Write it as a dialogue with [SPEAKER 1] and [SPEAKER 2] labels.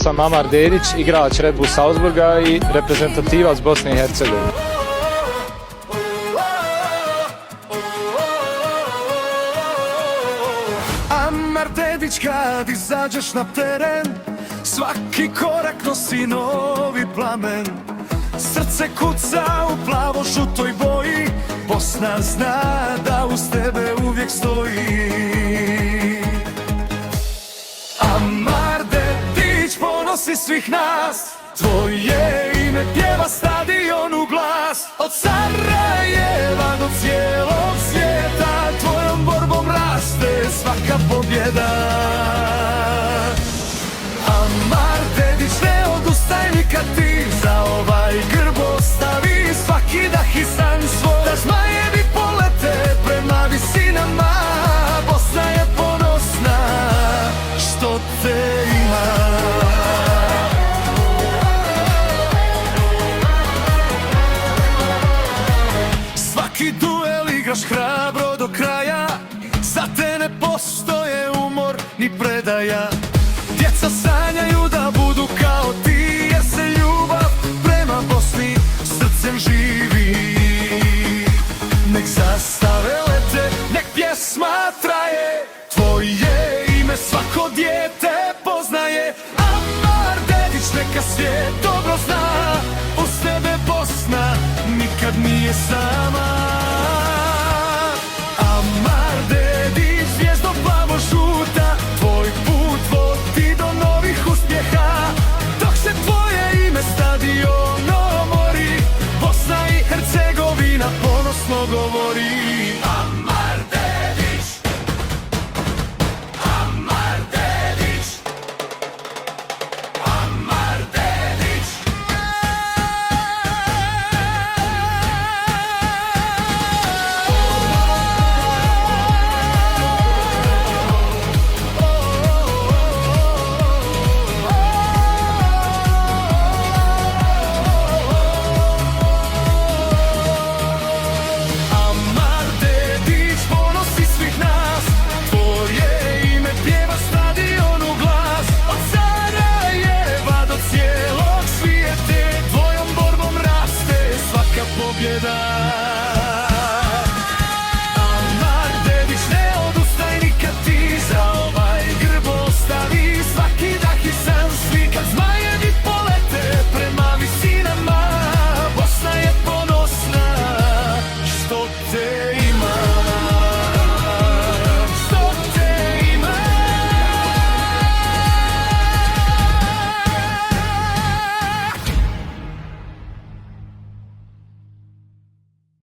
[SPEAKER 1] sam Amar Dedić, igrač Red Bull Salzburga i reprezentativac Bosne i Hercegovine.
[SPEAKER 2] Amar Dedić, kad izađeš na teren, svaki korak nosi novi plamen. Srce kuca u plavo-žutoj boji, Bosna zna da uz tebe uvijek stoji. Amar Dedić, ponosi svih nas, tvoje ime pjeva stadion u glas. Od Sarajeva do cijelog svijeta, tvojom borbom raste svaka pobjeda. Amar Dedić, ne odustaj nikad ti, za ovaj grb ostavi svaki dah i san svoj. Da zmajevi polete prema visinama, Bosna je ponosna što te ima. Svaki duel igraš hrabro do kraja, za te ne postoje umor ni predaja. Djeca sanjaju da budu kao ti, jer se ljubav prema Bosni srcem živi. Nek zastave lete, nek pjesma traje, tvoje ime svako dijete poznaje. Amar Dedić, neka svijet dobro zna, uz tebe Bosna nikad nije sam.